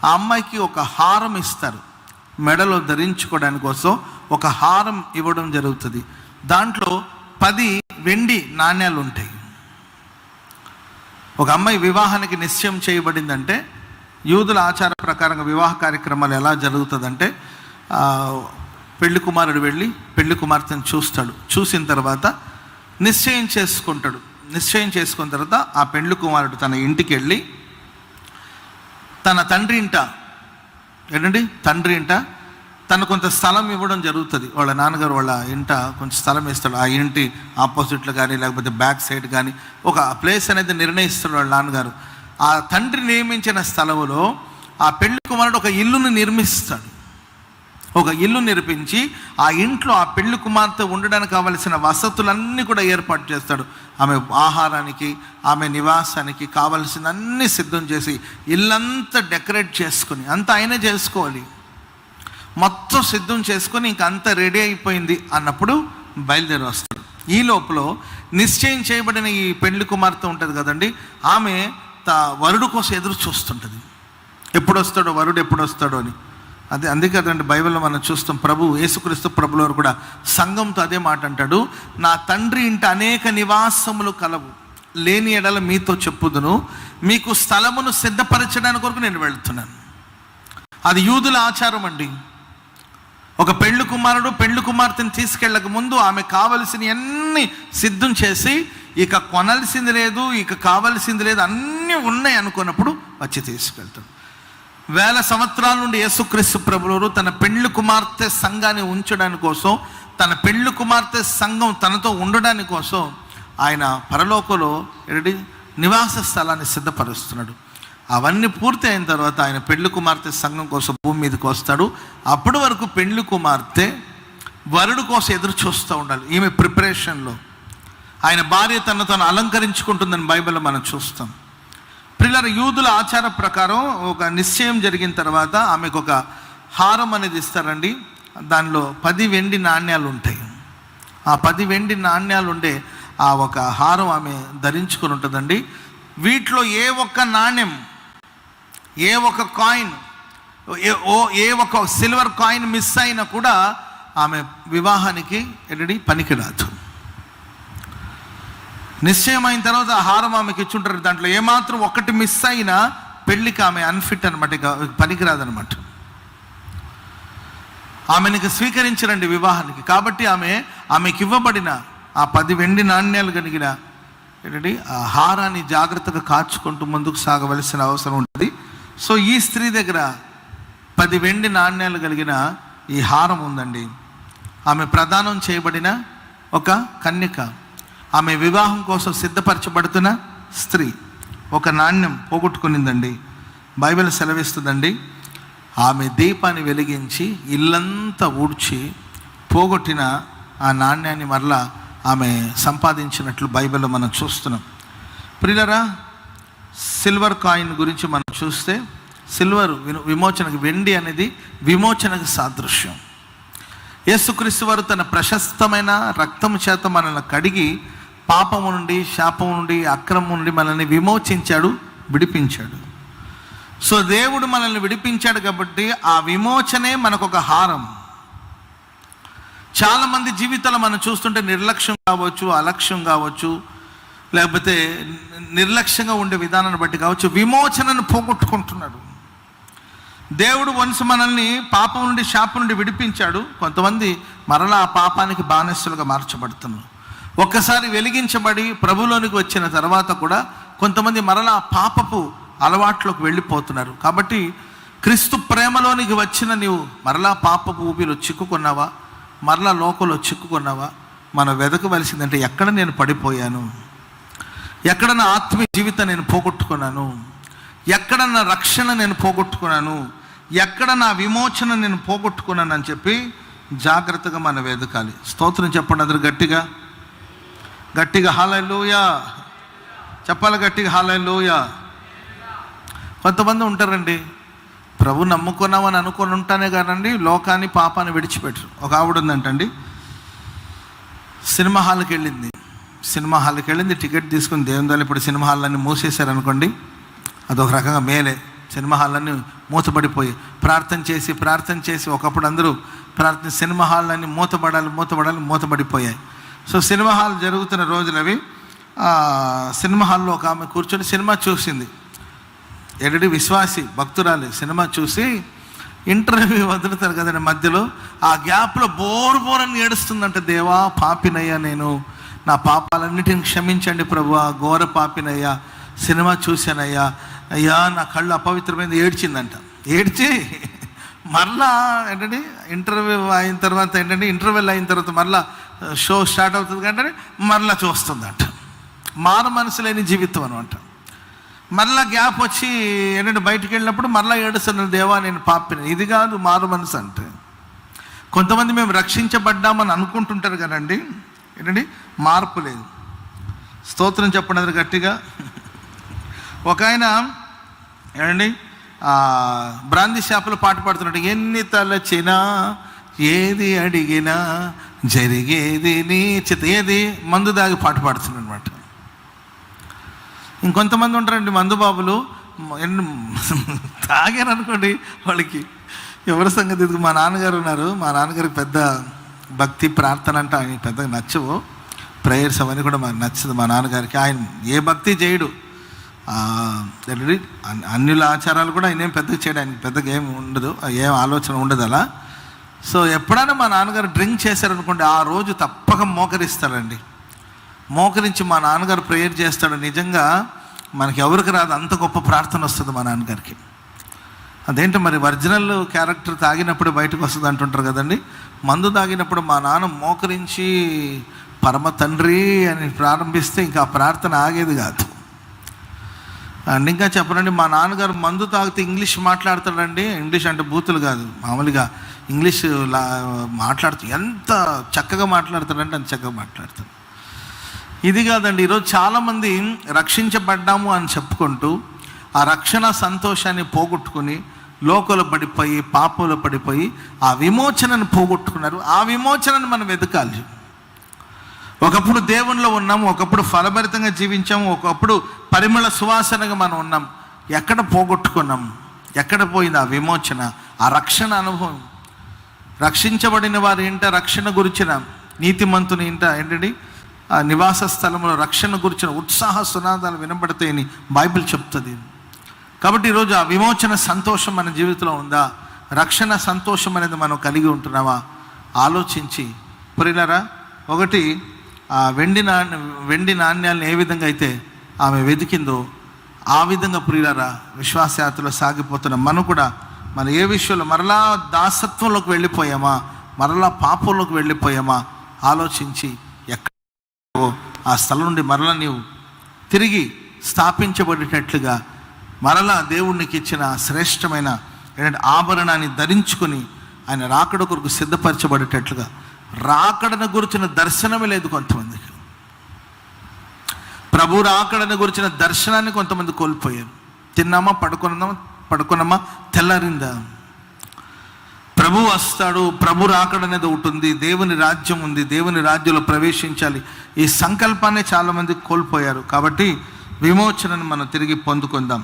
ఆ అమ్మాయికి ఒక హారం ఇస్తారు, మెడలో ధరించుకోవడానికి కోసం ఒక హారం ఇవ్వడం జరుగుతుంది. దాంట్లో 10 వెండి నాణ్యాలు ఉంటాయి. ఒక అమ్మాయి వివాహానికి నిశ్చయం చేయబడిందంటే యూదుల ఆచార ప్రకారంగా వివాహ కార్యక్రమాలు ఎలా జరుగుతుందంటే, పెళ్లి కుమారుడు వెళ్ళి పెళ్లి కుమార్తెను చూస్తాడు. చూసిన తర్వాత నిశ్చయం చేసుకుంటాడు. నిశ్చయం చేసుకున్న తర్వాత ఆ పెళ్లి కుమారుడు తన ఇంటికి వెళ్ళి తన తండ్రి ఇంట తను కొంత స్థలం ఇవ్వడం జరుగుతుంది. వాళ్ళ నాన్నగారు వాళ్ళ ఇంట కొంచెం స్థలం ఇస్తాడు. ఆ ఇంటి ఆపోజిట్లో కానీ లేకపోతే బ్యాక్ సైడ్ కానీ ఒక ప్లేస్ అనేది నిర్ణయిస్తాడు వాళ్ళ నాన్నగారు. ఆ తండ్రి నియమించిన స్థలంలో ఆ పెళ్లి కుమారుడు ఒక ఇల్లును నిర్మిస్తాడు. ఒక ఇల్లు నిర్మించి ఆ ఇంట్లో ఆ పెళ్లి కుమార్తె ఉండడానికి కావలసిన వసతులన్నీ కూడా ఏర్పాటు చేస్తాడు. ఆమె ఆహారానికి, ఆమె నివాసానికి కావలసిన అన్నీ సిద్ధం చేసి ఇల్లంతా డెకరేట్ చేసుకుని, అంతా ఆయనే చేసుకోవాలి, మొత్తం సిద్ధం చేసుకొని ఇంక అంతా రెడీ అయిపోయింది అన్నప్పుడు బయలుదేరి వస్తాడు. ఈ లోపల నిశ్చయం చేయబడిన ఈ పెళ్లి కుమార్తె ఉంటుంది కదండి, ఆమె వరుడు కోసం ఎదురు చూస్తుంటుంది. ఎప్పుడు వస్తాడో వరుడు, ఎప్పుడు వస్తాడో అని. అందుకే కదండి బైబిల్లో మనం చూస్తాం, యేసుక్రీస్తు ప్రభుల వారు కూడా సంఘంతో అదే మాట అంటాడు, నా తండ్రి ఇంట అనేక నివాసములు కలవు, లేని ఎడల మీతో చెప్పుదును, మీకు స్థలమును సిద్ధపరచడానికి కొరకు నేను వెళ్తున్నాను. అది యూదుల ఆచారం అండి. ఒక పెళ్లి కుమారుడు పెళ్లి కుమార్తెను తీసుకెళ్ళక ముందు ఆమె కావలసిన అన్ని సిద్ధం చేసి, ఇక కొనాల్సింది లేదు, ఇక కావలసింది లేదు, అన్నీ ఉన్నాయి అనుకున్నప్పుడు వచ్చి తీసుకెళ్తాడు. 1000 సంవత్సరాల నుండి యేసుక్రీస్తు ప్రభువారు తన పెళ్లి కుమార్తె సంఘాన్ని ఉంచడానికి కోసం, తన పెళ్లి కుమార్తె సంఘం తనతో ఉండడానికి కోసం ఆయన పరలోకంలో నివాస స్థలాన్ని సిద్ధపరుస్తున్నాడు. అవన్నీ పూర్తి అయిన తర్వాత ఆయన పెళ్లి కుమార్తె సంఘం కోసం భూమి మీదకి వస్తాడు. అప్పటి వరకు పెళ్లి కుమార్తె వరుడు కోసం ఎదురు చూస్తూ ఉండాలి. ఈమె ప్రిపరేషన్లో ఆయన భార్య తను అలంకరించుకుంటుందని బైబిల్లో మనం చూస్తాం. పిల్లల యూదుల ఆచార ప్రకారం ఒక నిశ్చయం జరిగిన తర్వాత ఆమెకు ఒక హారం అనేది ఇస్తారండి. దానిలో 10 వెండి నాణ్యాలు ఉంటాయి. ఆ 10 వెండి నాణ్యాలు ఉండే ఆ ఒక హారం ఆమె ధరించుకొని ఉంటుందండి. వీటిలో ఏ ఒక్క నాణ్యం, ఏ ఒక్క కాయిన్, ఏ ఒక్క సిల్వర్ కాయిన్ మిస్ అయినా కూడా ఆమె వివాహానికి పనికిరాదు. నిశ్చయం అయిన తర్వాత ఆ హారం ఆమెకి ఇచ్చుంటారు. దాంట్లో ఏమాత్రం ఒకటి మిస్ అయినా పెళ్ళికి ఆమె అన్ఫిట్ అనమాట, ఇక పనికిరాదనమాట. ఆమెనికి స్వీకరించరండి వివాహానికి. కాబట్టి ఆమెకి ఇవ్వబడిన ఆ 10 వెండి నాణ్యాలు కలిగిన ఆ హారాన్ని జాగ్రత్తగా కాచుకుంటూ ముందుకు సాగవలసిన అవసరం ఉంటుంది. సో ఈ స్త్రీ దగ్గర 10 వెండి నాణ్యాలు కలిగిన ఈ హారం ఉందండి. ఆమె ప్రదానం చేయబడిన ఒక కన్యక, ఆమె వివాహం కోసం సిద్ధపరచబడుతున్న స్త్రీ. ఒక నాణ్యం పోగొట్టుకునిందండి. బైబిల్ సెలవిస్తుందండి, ఆమె దీపాన్ని వెలిగించి ఇల్లంతా ఊడ్చి పోగొట్టిన ఆ నాణ్యాన్ని మరలా ఆమె సంపాదించినట్లు బైబిల్లో మనం చూస్తున్నాం. ప్రియులరా, సిల్వర్ కాయిన్ గురించి మనం చూస్తే, సిల్వర్ విమోచనకు, వెండి అనేది విమోచనకు సాదృశ్యం. యేసుక్రీస్తు వారు తన ప్రశస్తమైన రక్తము చేత మనల్ని కడిగి పాపము నుండి, శాపము నుండి, అక్రమం నుండి మనల్ని విమోచించాడు, విడిపించాడు. సో దేవుడు మనల్ని విడిపించాడు కాబట్టి ఆ విమోచనే మనకు ఒక హారం. చాలామంది జీవితాలు మనం చూస్తుంటే నిర్లక్ష్యం కావచ్చు, అలక్ష్యం కావచ్చు, లేకపోతే నిర్లక్ష్యంగా ఉండే విధానాన్ని బట్టి కావచ్చు, విమోచనను పోగొట్టుకుంటున్నాడు. దేవుడు వన్స్ మనల్ని పాపం నుండి, శాపం నుండి విడిపించాడు. కొంతమంది మరలా ఆ పాపానికి బానిసలుగా మార్చబడుతున్నారు. ఒక్కసారి వెలిగించబడి ప్రభులోనికి వచ్చిన తర్వాత కూడా కొంతమంది మరలా పాపపు అలవాట్లోకి వెళ్ళిపోతున్నారు. కాబట్టి క్రీస్తు ప్రేమలోనికి వచ్చిన నీవు మరలా పాపపు ఊబిలో చిక్కుకున్నావా, మరలా లోకంలో చిక్కుకున్నావా? మనం వెతకవలసిందంటే, ఎక్కడ నేను పడిపోయాను, ఎక్కడ నా ఆత్మీయ జీవితం నేను పోగొట్టుకున్నాను, ఎక్కడ నా రక్షణ నేను పోగొట్టుకున్నాను, ఎక్కడ నా విమోచన నేను పోగొట్టుకున్నాను అని చెప్పి జాగ్రత్తగా మనం వెతకాలి. స్తోత్రం చెప్పండి అందరూ గట్టిగా గట్టిగా హల్లెలూయా చెప్పాలి, గట్టిగా హల్లెలూయా. కొంతమంది ఉంటారండి, ప్రభు నమ్ముకున్నామని అనుకొని ఉంటానే కాదండి లోకాన్ని, పాపాన్ని విడిచిపెట్టరు. ఒక ఆవిడ ఉందంటండి, సినిమా హాల్కి వెళ్ళింది, టికెట్ తీసుకుని దేవుని దాన్ని. ఇప్పుడు సినిమా హాల్ అన్నీ మూసేశారనుకోండి, అదొక రకంగా మేలే, సినిమా హాళ్ళన్నీ మూతపడిపోయి ప్రార్థన చేసి ఒకప్పుడు అందరూ సినిమా హాళ్ళన్నీ మూతపడిపోయాయి. సో సినిమా హాల్ జరుగుతున్న రోజులు అవి. సినిమా హాల్లో ఒక ఆమె కూర్చొని సినిమా చూసింది. ఎడడి విశ్వాసి భక్తురాలి సినిమా చూసి ఇంటర్వ్యూ వదులుతారు కదండి మధ్యలో, ఆ గ్యాప్లో బోరని ఏడుస్తుందంట. దేవా, పాపినయ్యా, నేను నా పాపాలన్నిటిని క్షమించండి ప్రభువా, ఘోర పాపినయ్యా, సినిమా చూశానయ్యా, అయ్యా నా కళ్ళు అపవిత్రమైంది. ఏడ్చిందంట. ఏడ్చి మరలా ఏంటంటే ఇంటర్వ్యూల్ అయిన తర్వాత మరలా షో స్టార్ట్ అవుతుంది కంటే మరలా చూస్తుందంట. మారు మనసు లేని జీవితం అనమాట. మరలా గ్యాప్ వచ్చి ఏంటంటే బయటికి వెళ్ళినప్పుడు మరలా ఏడుస్తున్నాను, దేవా నేను పాపిని. ఇది కాదు మారు మనసు అంటే. కొంతమంది మేము రక్షించబడ్డామని అనుకుంటుంటారు కదండి, ఏంటండి మార్పు లేదు. స్తోత్రం చెప్పండి గట్టిగా. ఒక ఆయన ఏంటండి బ్రాందీ షాపులో పాట పాడుతున్నాడు. ఎన్ని తలచినా ఏది అడిగినా జరిగేది నీ చిత్త. ఏది మందు దాగి పాట పాడుతున్నాడు అనమాట. ఇంకొంతమంది ఉంటారండి మందు బాబులు, తాగారనుకోండి వాళ్ళకి ఎవరి సంగతి. మా నాన్నగారు ఉన్నారు. మా నాన్నగారికి పెద్ద భక్తి ప్రార్థన అంటే ఆయన పెద్దగా నచ్చవు. ప్రేయర్స్ అవన్నీ కూడా మాకు నచ్చదు మా నాన్నగారికి. ఆయన ఏ భక్తి చేయడు. అన్యుల ఆచారాలు కూడా ఆయన ఏం పెద్దగా చేయడానికి పెద్దగా ఏం ఉండదు, ఏం ఆలోచన ఉండదు అలా. సో ఎప్పుడైనా మా నాన్నగారు డ్రింక్ చేశారనుకోండి, ఆ రోజు తప్పక మోకరిస్తారండి. మోకరించి మా నాన్నగారు ప్రేయర్ చేస్తాడు. నిజంగా మనకి ఎవరికి రాదు, అంత గొప్ప ప్రార్థన వస్తుంది మా నాన్నగారికి. అదేంటో మరి ఒరిజినల్ క్యారెక్టర్ తాగినప్పుడు బయటకు వస్తుంది అంటుంటారు కదండి. మందు తాగినప్పుడు మా నాన్న మోకరించి పరమ తండ్రి అని ప్రారంభిస్తే ఇంకా ఆ ప్రార్థన ఆగేది కాదు. అండ్ ఇంకా చెప్పనండి, మా నాన్నగారు మందు తాగితే ఇంగ్లీష్ మాట్లాడతాడండి. ఇంగ్లీష్ అంటే బూతులు కాదు, మామూలుగా ఇంగ్లీష్ మాట్లాడుతూ ఎంత చక్కగా మాట్లాడతాడంటే అంత చక్కగా మాట్లాడతాడు. ఇది కాదండి, ఈరోజు చాలామంది రక్షించబడ్డాము అని చెప్పుకుంటూ ఆ రక్షణ సంతోషాన్ని పోగొట్టుకుని లోకంలో పడిపోయి పాపంలో పడిపోయి ఆ విమోచనను పోగొట్టుకున్నారు. ఆ విమోచనను మనం వెతకాలి. ఒకప్పుడు దేవునిలో ఉన్నాము, ఒకప్పుడు ఫలభరితంగా జీవించాము, ఒకప్పుడు పరిమళ సువాసనగా మనం ఉన్నాం. ఎక్కడ పోగొట్టుకున్నాం? ఎక్కడ పోయింది ఆ విమోచన, ఆ రక్షణ అనుభవం? రక్షించబడిన వారి ఇంట రక్షణ గురించిన, నీతిమంతుని ఇంట ఏంటండి ఆ నివాస స్థలంలో రక్షణ గురించిన ఉత్సాహ సునాదాలు వినబడతాయని బైబిల్ చెప్తుంది. కాబట్టి ఈరోజు ఆ విమోచన సంతోషం మన జీవితంలో ఉందా? రక్షణ సంతోషం అనేది మనం కలిగి ఉంటున్నావా? ఆలోచించి ప్రియులారా, ఒకటి ఆ వెండి నాణ్యాలను ఏ విధంగా అయితే ఆమె వెతికిందో ఆ విధంగా ప్రియులారా విశ్వాసయాత్రలో సాగిపోతున్న మనం కూడా మన ఏ విషయంలో మరలా దాసత్వంలోకి వెళ్ళిపోయామా, మరలా పాపంలోకి వెళ్ళిపోయామా ఆలోచించి ఎక్కడ ఆ స్థలం నుండి మరలా నీవు తిరిగి స్థాపించబడేటట్లుగా మరలా దేవుడికి ఇచ్చిన శ్రేష్టమైన ఆభరణాన్ని ధరించుకొని ఆయన రాకడ కొరకు సిద్ధపరచబడేటట్లుగా. రాకడను గురించిన దర్శనమే లేదు కొంతమందికి. ప్రభు రాకడను గురించిన దర్శనాన్ని కొంతమంది కోల్పోయారు. తిన్నామా, పడుకున్నామా, తెల్లారిందా? ప్రభు వస్తాడు, ప్రభు రాకడ అనేది ఒకటి ఉంది, దేవుని రాజ్యం ఉంది, దేవుని రాజ్యంలో ప్రవేశించాలి. ఈ సంకల్పాన్ని చాలామంది కోల్పోయారు. కాబట్టి విమోచనను మనం తిరిగి పొందుకుందాం.